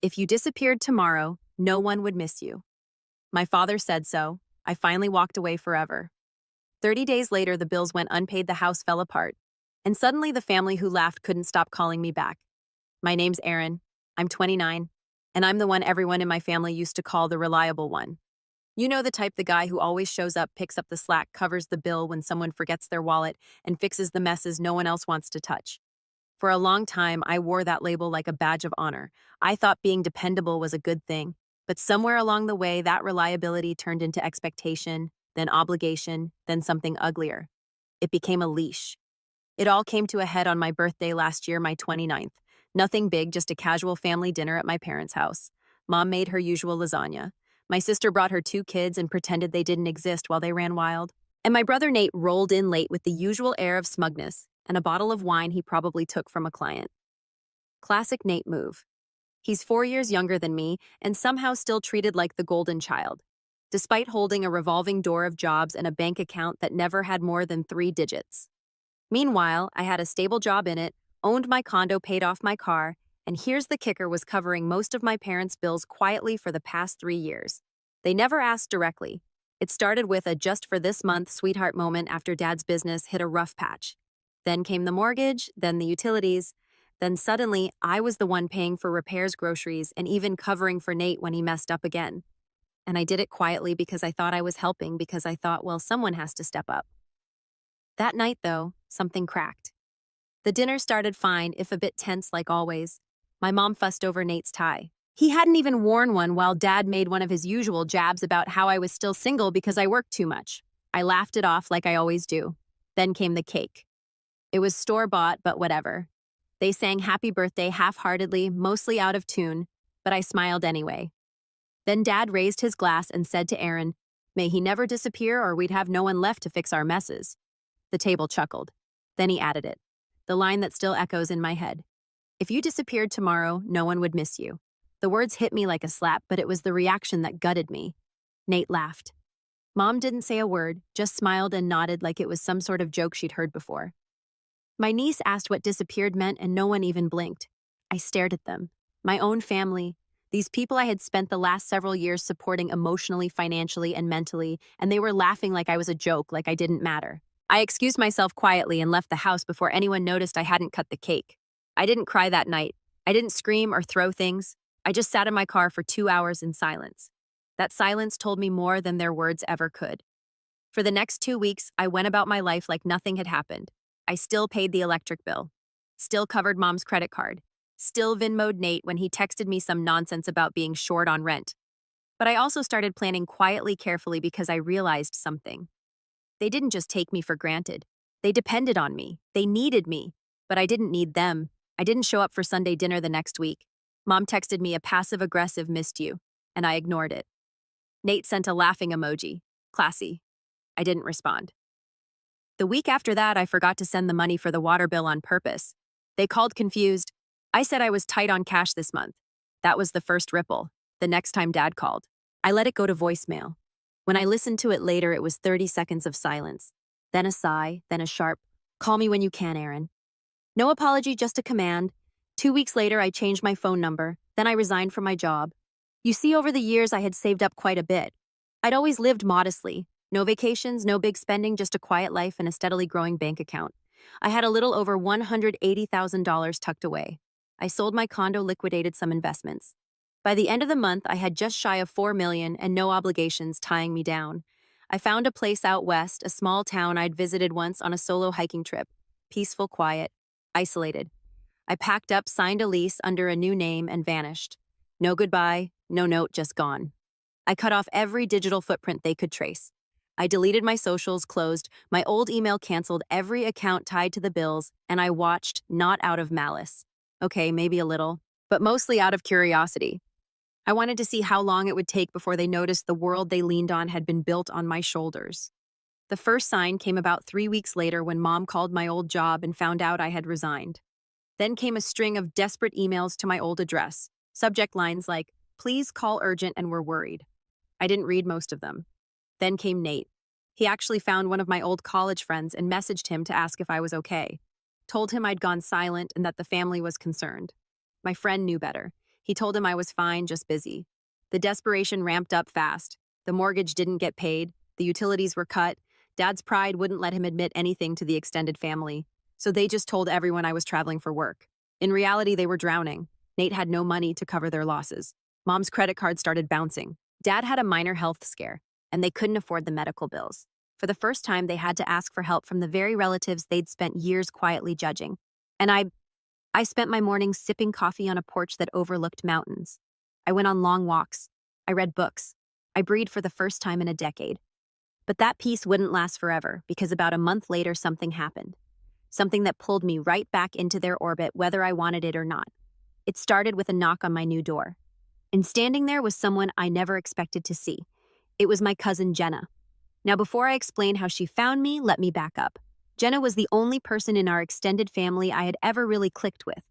If you disappeared tomorrow, no one would miss you. My father said so. I finally walked away forever. 30 days later, the bills went unpaid, the house fell apart. And suddenly, the family who laughed couldn't stop calling me back. My name's Erin. I'm 29, and I'm the one everyone in my family used to call the reliable one. You know the type, the guy who always shows up, picks up the slack, covers the bill when someone forgets their wallet, and fixes the messes no one else wants to touch. For a long time, I wore that label like a badge of honor. I thought being dependable was a good thing. But somewhere along the way, that reliability turned into expectation, then obligation, then something uglier. It became a leash. It all came to a head on my birthday last year, my 29th. Nothing big, just a casual family dinner at my parents' house. Mom made her usual lasagna. My sister brought her 2 kids and pretended they didn't exist while they ran wild. And my brother Nate rolled in late with the usual air of smugness and a bottle of wine he probably took from a client. Classic Nate move. He's 4 years younger than me and somehow still treated like the golden child, despite holding a revolving door of jobs and a bank account that never had more than 3 digits. Meanwhile, I had a stable job in it, owned my condo, paid off my car, and here's the kicker, was covering most of my parents' bills quietly for the past 3 years. They never asked directly. It started with a just for this month sweetheart moment after Dad's business hit a rough patch. Then came the mortgage, then the utilities. Then suddenly, I was the one paying for repairs, groceries, and even covering for Nate when he messed up again. And I did it quietly because I thought I was helping, because I thought, well, someone has to step up. That night, though, something cracked. The dinner started fine, if a bit tense like always. My mom fussed over Nate's tie. He hadn't even worn one while Dad made one of his usual jabs about how I was still single because I worked too much. I laughed it off like I always do. Then came the cake. It was store-bought, but whatever. They sang happy birthday half-heartedly, mostly out of tune, but I smiled anyway. Then Dad raised his glass and said to Erin, "May he never disappear or we'd have no one left to fix our messes." The table chuckled. Then he added it, the line that still echoes in my head. "If you disappeared tomorrow, no one would miss you." The words hit me like a slap, but it was the reaction that gutted me. Nate laughed. Mom didn't say a word, just smiled and nodded like it was some sort of joke she'd heard before. My niece asked what disappeared meant, and no one even blinked. I stared at them. My own family. These people I had spent the last several years supporting emotionally, financially, and mentally, and they were laughing like I was a joke, like I didn't matter. I excused myself quietly and left the house before anyone noticed I hadn't cut the cake. I didn't cry that night. I didn't scream or throw things. I just sat in my car for 2 hours in silence. That silence told me more than their words ever could. For the next 2 weeks, I went about my life like nothing had happened. I still paid the electric bill, still covered Mom's credit card, still Venmo'd Nate when he texted me some nonsense about being short on rent. But I also started planning quietly, carefully, because I realized something. They didn't just take me for granted. They depended on me. They needed me. But I didn't need them. I didn't show up for Sunday dinner the next week. Mom texted me a passive-aggressive "missed you," and I ignored it. Nate sent a laughing emoji. Classy. I didn't respond. The week after that, I forgot to send the money for the water bill on purpose. They called confused. I said I was tight on cash this month. That was the first ripple. The next time Dad called, I let it go to voicemail. When I listened to it later, it was 30 seconds of silence. Then a sigh, then a sharp, "Call me when you can, Erin." No apology, just a command. 2 weeks later, I changed my phone number. Then I resigned from my job. You see, over the years, I had saved up quite a bit. I'd always lived modestly. No vacations, no big spending, just a quiet life and a steadily growing bank account. I had a little over $180,000 tucked away. I sold my condo, liquidated some investments. By the end of the month, I had just shy of $4 million and no obligations tying me down. I found a place out west, a small town I'd visited once on a solo hiking trip. Peaceful, quiet, isolated. I packed up, signed a lease under a new name, and vanished. No goodbye, no note, just gone. I cut off every digital footprint they could trace. I deleted my socials, closed, my old email canceled, every account tied to the bills, and I watched, not out of malice. Okay, maybe a little, but mostly out of curiosity. I wanted to see how long it would take before they noticed the world they leaned on had been built on my shoulders. The first sign came about 3 weeks later when Mom called my old job and found out I had resigned. Then came a string of desperate emails to my old address, subject lines like, "Please call urgent and we're worried." I didn't read most of them. Then came Nate. He actually found one of my old college friends and messaged him to ask if I was okay. Told him I'd gone silent and that the family was concerned. My friend knew better. He told him I was fine, just busy. The desperation ramped up fast. The mortgage didn't get paid, the utilities were cut. Dad's pride wouldn't let him admit anything to the extended family, so they just told everyone I was traveling for work. In reality, they were drowning. Nate had no money to cover their losses. Mom's credit card started bouncing. Dad had a minor health scare, and they couldn't afford the medical bills. For the first time, they had to ask for help from the very relatives they'd spent years quietly judging. And I spent my mornings sipping coffee on a porch that overlooked mountains. I went on long walks. I read books. I breathed for the first time in a decade. But that peace wouldn't last forever, because about a month later something happened. Something that pulled me right back into their orbit whether I wanted it or not. It started with a knock on my new door. And standing there was someone I never expected to see. It was my cousin Jenna. Now before I explain how she found me, let me back up. Jenna was the only person in our extended family I had ever really clicked with.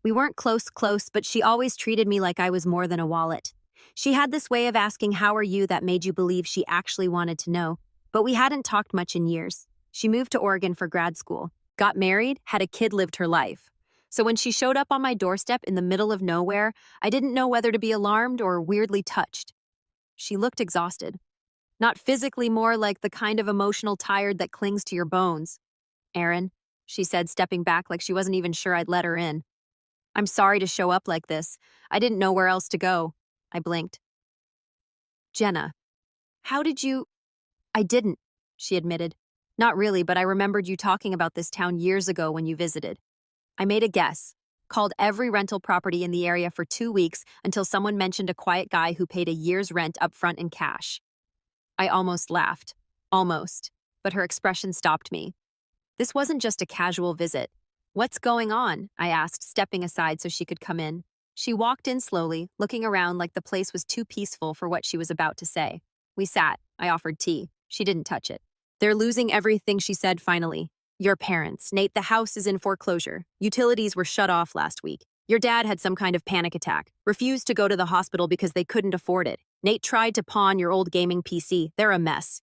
We weren't close, but she always treated me like I was more than a wallet. She had this way of asking how are you that made you believe she actually wanted to know, but we hadn't talked much in years. She moved to Oregon for grad school, got married, had a kid, lived her life. So when she showed up on my doorstep in the middle of nowhere, I didn't know whether to be alarmed or weirdly touched. She looked exhausted. Not physically, more like the kind of emotional tired that clings to your bones. "Aaron," she said, stepping back like she wasn't even sure I'd let her in. "I'm sorry to show up like this. I didn't know where else to go." I blinked. "Jenna, how did you—" "I didn't," she admitted. "Not really, but I remembered you talking about this town years ago when you visited. I made a guess, called every rental property in the area for 2 weeks until someone mentioned a quiet guy who paid a year's rent up front in cash." I almost laughed. Almost. But her expression stopped me. This wasn't just a casual visit. "What's going on?" I asked, stepping aside so she could come in. She walked in slowly, looking around like the place was too peaceful for what she was about to say. We sat. I offered tea. She didn't touch it. "They're losing everything," she said finally. "Your parents. Nate, the house is in foreclosure. Utilities were shut off last week. Your dad had some kind of panic attack, refused to go to the hospital because they couldn't afford it. Nate tried to pawn your old gaming PC. They're a mess."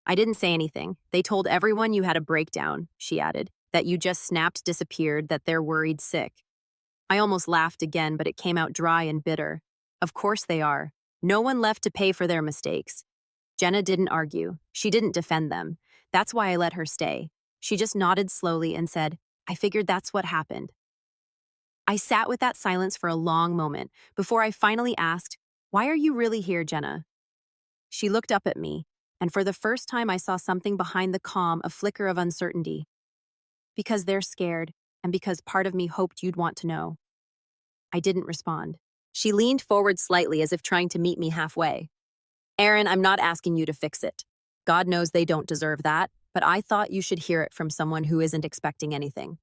I didn't say anything. "They told everyone you had a breakdown," she added, "that you just snapped, disappeared, that they're worried sick." I almost laughed again, but it came out dry and bitter. Of course they are. No one left to pay for their mistakes. Jenna didn't argue. She didn't defend them. That's why I let her stay. She just nodded slowly and said, "I figured that's what happened." I sat with that silence for a long moment before I finally asked, "Why are you really here, Jenna?" She looked up at me, and for the first time I saw something behind the calm, a flicker of uncertainty. "Because they're scared, and because part of me hoped you'd want to know." I didn't respond. She leaned forward slightly as if trying to meet me halfway. "Aaron, I'm not asking you to fix it. God knows they don't deserve that, but I thought you should hear it from someone who isn't expecting anything."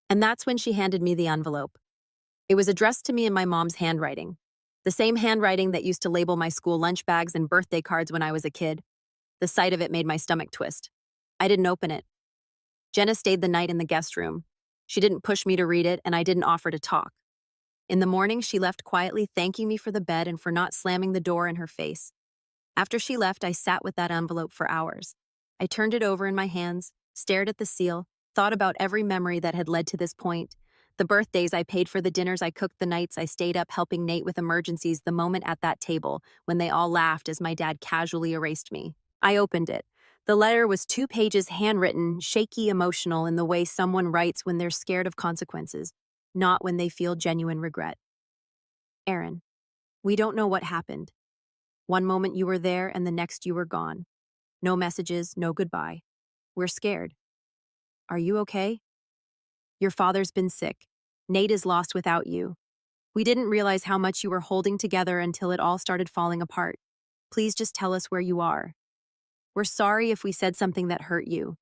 And that's when she handed me the envelope. It was addressed to me in my mom's handwriting, the same handwriting that used to label my school lunch bags and birthday cards when I was a kid. The sight of it made my stomach twist. I didn't open it. Jenna stayed the night in the guest room. She didn't push me to read it, and I didn't offer to talk. In the morning, she left quietly, thanking me for the bed and for not slamming the door in her face. After she left, I sat with that envelope for hours. I turned it over in my hands, stared at the seal, thought about every memory that had led to this point. The birthdays I paid for, the dinners I cooked, the nights I stayed up helping Nate with emergencies, the moment at that table when they all laughed as my dad casually erased me. I opened it. The letter was 2 pages, handwritten, shaky, emotional in the way someone writes when they're scared of consequences, not when they feel genuine regret. "Aaron, we don't know what happened. One moment you were there and the next you were gone. No messages, no goodbye. We're scared. Are you okay? Your father's been sick. Nate is lost without you. We didn't realize how much you were holding together until it all started falling apart. Please just tell us where you are. We're sorry if we said something that hurt you.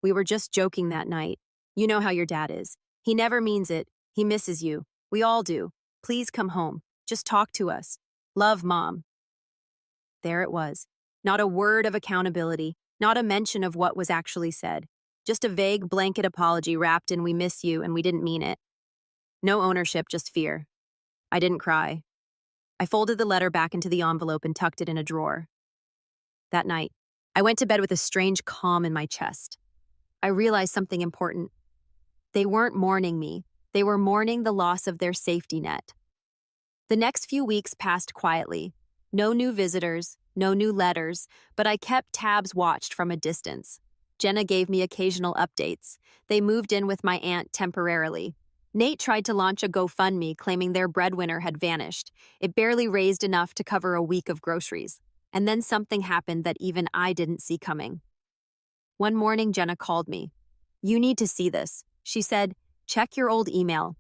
We were just joking that night. You know how your dad is. He never means it. He misses you. We all do. Please come home. Just talk to us. Love, Mom." There it was. Not a word of accountability, not a mention of what was actually said. Just a vague blanket apology wrapped in "we miss you" and we didn't mean it. No ownership, just fear. I didn't cry. I folded the letter back into the envelope and tucked it in a drawer. That night, I went to bed with a strange calm in my chest. I realized something important. They weren't mourning me. They were mourning the loss of their safety net. The next few weeks passed quietly. No new visitors, no new letters, but I kept tabs watched from a distance. Jenna gave me occasional updates. They moved in with my aunt temporarily. Nate tried to launch a GoFundMe claiming their breadwinner had vanished. It barely raised enough to cover a week of groceries. And then something happened that even I didn't see coming. One morning, Jenna called me. "You need to see this," she said. "Check your old email."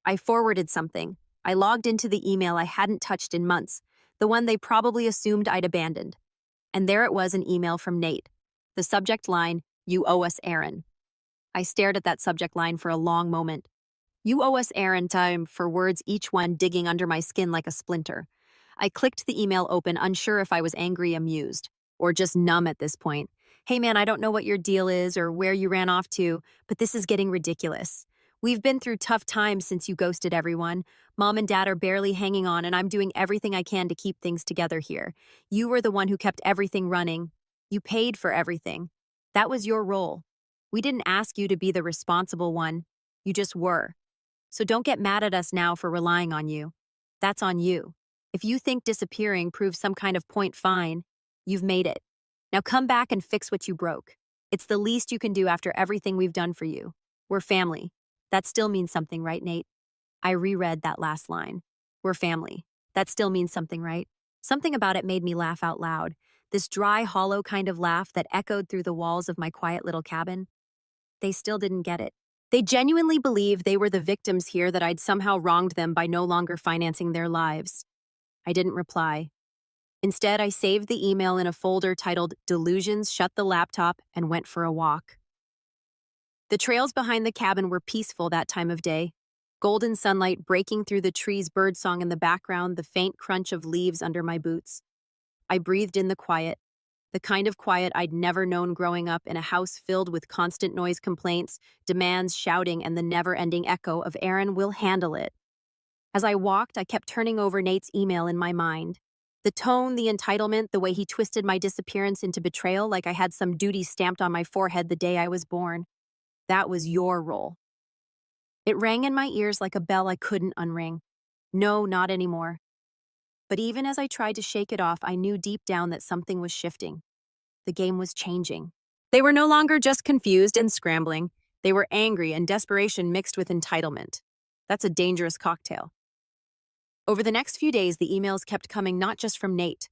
I forwarded something. I logged into the email I hadn't touched in months, the one they probably assumed I'd abandoned. And there it was, an email from Nate. The subject line, "You owe us Aaron." I stared at that subject line for a long moment. "You owe us Aaron" time for words, each one digging under my skin like a splinter. I clicked the email open, unsure if I was angry, amused, or just numb at this point. "Hey man, I don't know what your deal is or where you ran off to, but this is getting ridiculous. We've been through tough times since you ghosted everyone. Mom and Dad are barely hanging on, and I'm doing everything I can to keep things together here. You were the one who kept everything running. You paid for everything. That was your role. We didn't ask you to be the responsible one. You just were. So don't get mad at us now for relying on you. That's on you. If you think disappearing proves some kind of point, fine. You've made it. Now come back and fix what you broke. It's the least you can do after everything we've done for you. We're family. That still means something, right, Nate?" I reread that last line. "We're family. That still means something, right?" Something about it made me laugh out loud. This dry, hollow kind of laugh that echoed through the walls of my quiet little cabin. They still didn't get it. They genuinely believed they were the victims here, that I'd somehow wronged them by no longer financing their lives. I didn't reply. Instead, I saved the email in a folder titled "Delusions," shut the laptop, and went for a walk. The trails behind the cabin were peaceful that time of day. Golden sunlight breaking through the trees, birdsong in the background, the faint crunch of leaves under my boots. I breathed in the quiet, the kind of quiet I'd never known growing up in a house filled with constant noise complaints, demands, shouting, and the never-ending echo of "Aaron, we'll handle it." As I walked, I kept turning over Nate's email in my mind. The tone, the entitlement, the way he twisted my disappearance into betrayal like I had some duty stamped on my forehead the day I was born. That was your role. It rang in my ears like a bell I couldn't unring. No, not anymore. But even as I tried to shake it off, I knew deep down that something was shifting. The game was changing. They were no longer just confused and scrambling. They were angry, and desperation mixed with entitlement. That's a dangerous cocktail. Over the next few days, the emails kept coming, not just from Nate.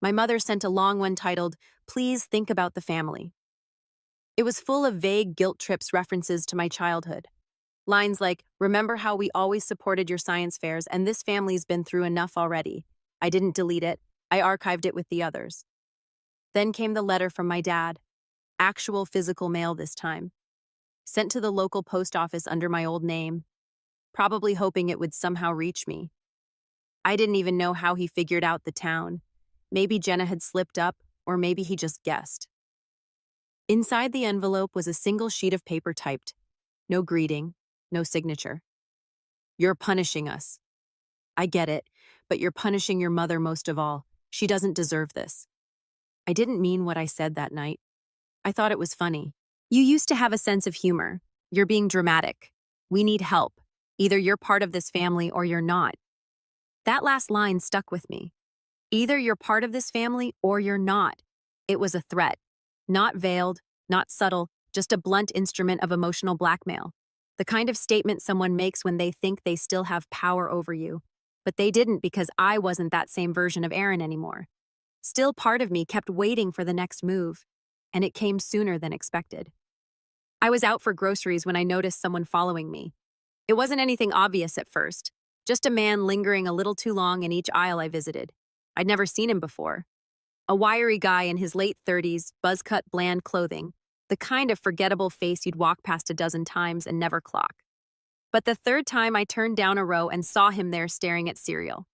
My mother sent a long one titled, "Please think about the family." It was full of vague guilt trips, references to my childhood. Lines like, "Remember how we always supported your science fairs, and this family's been through enough already." I didn't delete it. I archived it with the others. Then came the letter from my dad. Actual physical mail this time. Sent to the local post office under my old name, probably hoping it would somehow reach me. I didn't even know how he figured out the town. Maybe Jenna had slipped up, or maybe he just guessed. Inside the envelope was a single sheet of paper typed. No greeting, no signature. "You're punishing us. I get it, but you're punishing your mother most of all. She doesn't deserve this." I didn't mean what I said that night. I thought it was funny. "You used to have a sense of humor. You're being dramatic. We need help. Either you're part of this family or you're not." That last line stuck with me. Either you're part of this family or you're not. It was a threat. Not veiled, not subtle, just a blunt instrument of emotional blackmail. The kind of statement someone makes when they think they still have power over you. But they didn't, because I wasn't that same version of Aaron anymore. Still, part of me kept waiting for the next move, and it came sooner than expected. I was out for groceries when I noticed someone following me. It wasn't anything obvious at first, just a man lingering a little too long in each aisle I visited. I'd never seen him before. A wiry guy in his late 30s, buzz-cut, bland clothing, the kind of forgettable face you'd walk past a dozen times and never clock. But the third time I turned down a row and saw him there staring at cereal.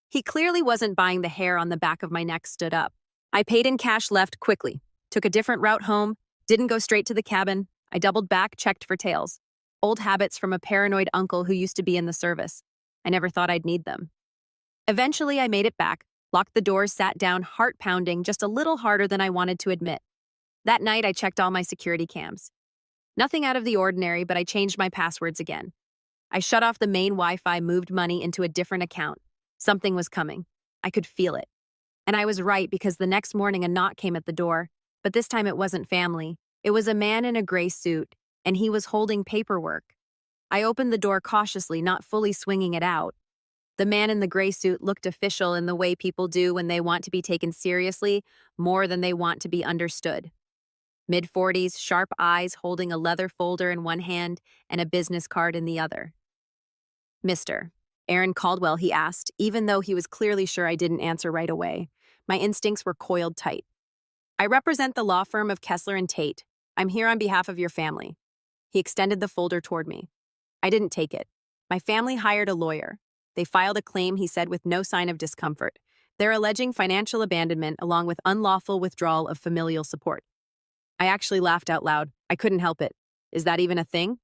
He clearly wasn't buying. The hair on the back of my neck stood up. I paid in cash, left quickly, took a different route home, didn't go straight to the cabin. I doubled back, checked for tails. Old habits from a paranoid uncle who used to be in the service. I never thought I'd need them. Eventually, I made it back, locked the doors, sat down, heart pounding, just a little harder than I wanted to admit. That night, I checked all my security cams. Nothing out of the ordinary, but I changed my passwords again. I shut off the main Wi-Fi, moved money into a different account. Something was coming. I could feel it. And I was right because the next morning a knock came at the door, but this time it wasn't family. It was a man in a gray suit, and he was holding paperwork. I opened the door cautiously, not fully swinging it out. The man in the gray suit looked official in the way people do when they want to be taken seriously more than they want to be understood. Mid-40s, sharp eyes, holding a leather folder in one hand and a business card in the other. Mr. Aaron Caldwell, he asked, even though he was clearly sure I didn't answer right away. My instincts were coiled tight. I represent the law firm of Kessler and Tate. I'm here on behalf of your family. He extended the folder toward me. I didn't take it. My family hired a lawyer. They filed a claim, he said, with no sign of discomfort. They're alleging financial abandonment along with unlawful withdrawal of familial support. I actually laughed out loud. I couldn't help it. Is that even a thing?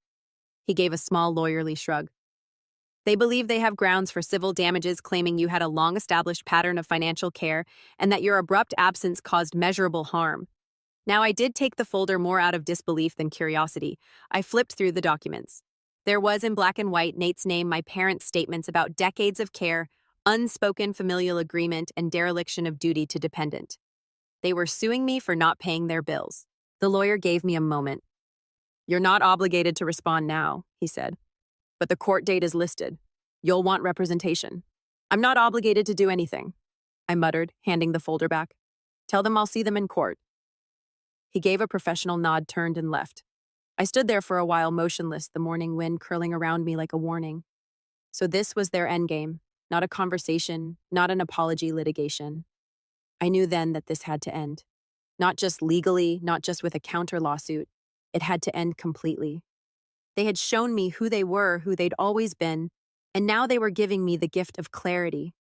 He gave a small lawyerly shrug. They believe they have grounds for civil damages, claiming you had a long-established pattern of financial care and that your abrupt absence caused measurable harm. Now, I did take the folder more out of disbelief than curiosity. I flipped through the documents. There was in black and white Nate's name, my parents' statements about decades of care, unspoken familial agreement, and dereliction of duty to dependent. They were suing me for not paying their bills. The lawyer gave me a moment. You're not obligated to respond now, he said. But the court date is listed. You'll want representation. I'm not obligated to do anything, I muttered, handing the folder back. Tell them I'll see them in court. He gave a professional nod, turned, and left. I stood there for a while, motionless, the morning wind curling around me like a warning. So this was their endgame, not a conversation, not an apology litigation. I knew then that this had to end. Not just legally, not just with a counter lawsuit. It had to end completely. They had shown me who they were, who they'd always been, and now they were giving me the gift of clarity.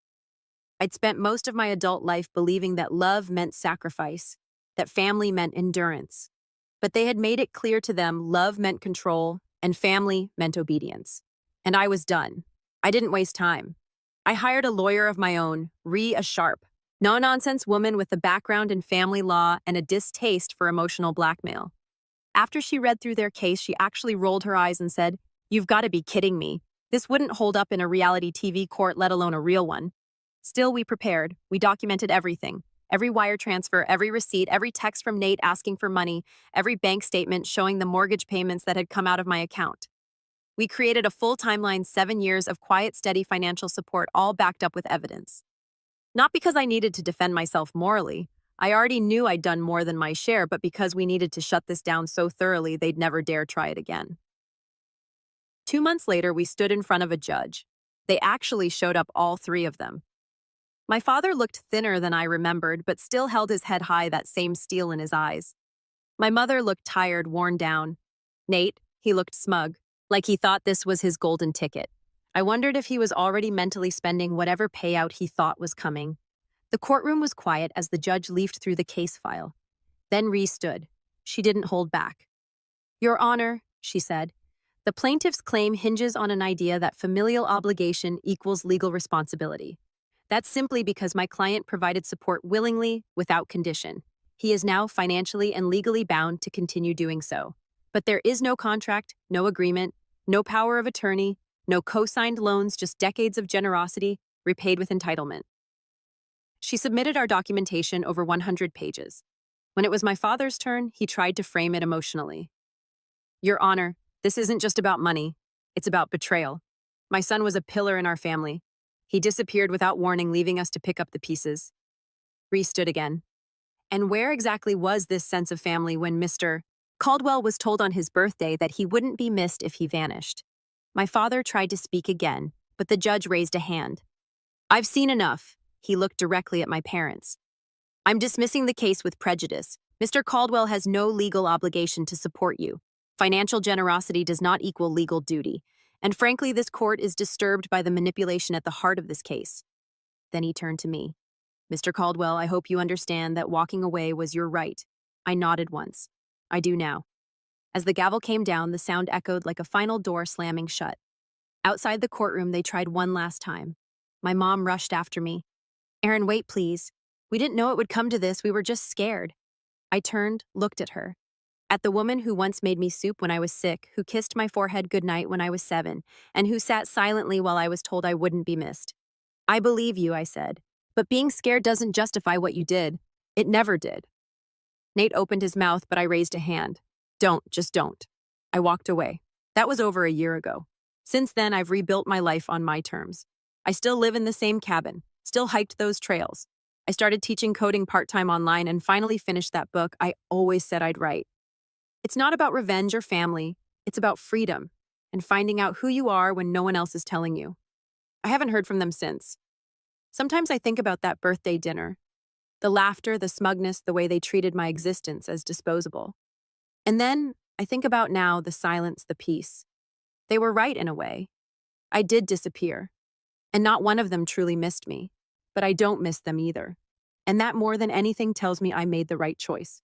I'd spent most of my adult life believing that love meant sacrifice, that family meant endurance. But they had made it clear to them love meant control and family meant obedience. And I was done. I didn't waste time. I hired a lawyer of my own, a sharp, no-nonsense woman with a background in family law and a distaste for emotional blackmail. After she read through their case, she actually rolled her eyes and said, "You've got to be kidding me. This wouldn't hold up in a reality TV court, let alone a real one." Still, we prepared. We documented everything. Every wire transfer, every receipt, every text from Nate asking for money, every bank statement showing the mortgage payments that had come out of my account. We created a full timeline, 7 years of quiet, steady financial support, all backed up with evidence. Not because I needed to defend myself morally. I already knew I'd done more than my share, but because we needed to shut this down so thoroughly they'd never dare try it again. 2 months later, we stood in front of a judge. They actually showed up, all three of them. My father looked thinner than I remembered, but still held his head high, that same steel in his eyes. My mother looked tired, worn down. Nate, he looked smug, like he thought this was his golden ticket. I wondered if he was already mentally spending whatever payout he thought was coming. The courtroom was quiet as the judge leafed through the case file. Then Ree stood. She didn't hold back. "Your Honor," she said, "the plaintiff's claim hinges on an idea that familial obligation equals legal responsibility. That's simply because my client provided support willingly, without condition. He is now financially and legally bound to continue doing so. But there is no contract, no agreement, no power of attorney, no co-signed loans, just decades of generosity, repaid with entitlement." She submitted our documentation, over 100 pages. When it was my father's turn, he tried to frame it emotionally. "Your Honor, this isn't just about money. It's about betrayal. My son was a pillar in our family. He disappeared without warning, leaving us to pick up the pieces." Ree stood again. And where exactly was this sense of family when Mr. Caldwell was told on his birthday that he wouldn't be missed if he vanished? My father tried to speak again, but the judge raised a hand. "I've seen enough." He looked directly at my parents. "I'm dismissing the case with prejudice. Mr. Caldwell has no legal obligation to support you. Financial generosity does not equal legal duty. And frankly, this court is disturbed by the manipulation at the heart of this case." Then he turned to me. "Mr. Caldwell, I hope you understand that walking away was your right." I nodded once. "I do now." As the gavel came down, the sound echoed like a final door slamming shut. Outside the courtroom, they tried one last time. My mom rushed after me. "Aaron, wait, please. We didn't know it would come to this. We were just scared." I turned, looked at her. At the woman who once made me soup when I was sick, who kissed my forehead goodnight when I was 7, and who sat silently while I was told I wouldn't be missed. I believe you, I said. But being scared doesn't justify what you did. It never did. Nate opened his mouth, but I raised a hand. Don't, just don't. I walked away. That was over a year ago. Since then, I've rebuilt my life on my terms. I still live in the same cabin, still hiked those trails. I started teaching coding part-time online and finally finished that book I always said I'd write. It's not about revenge or family. It's about freedom and finding out who you are when no one else is telling you. I haven't heard from them since. Sometimes I think about that birthday dinner. The laughter, the smugness, the way they treated my existence as disposable. And then I think about now the silence, the peace. They were right in a way. I did disappear. And not one of them truly missed me. But I don't miss them either. And that more than anything tells me I made the right choice.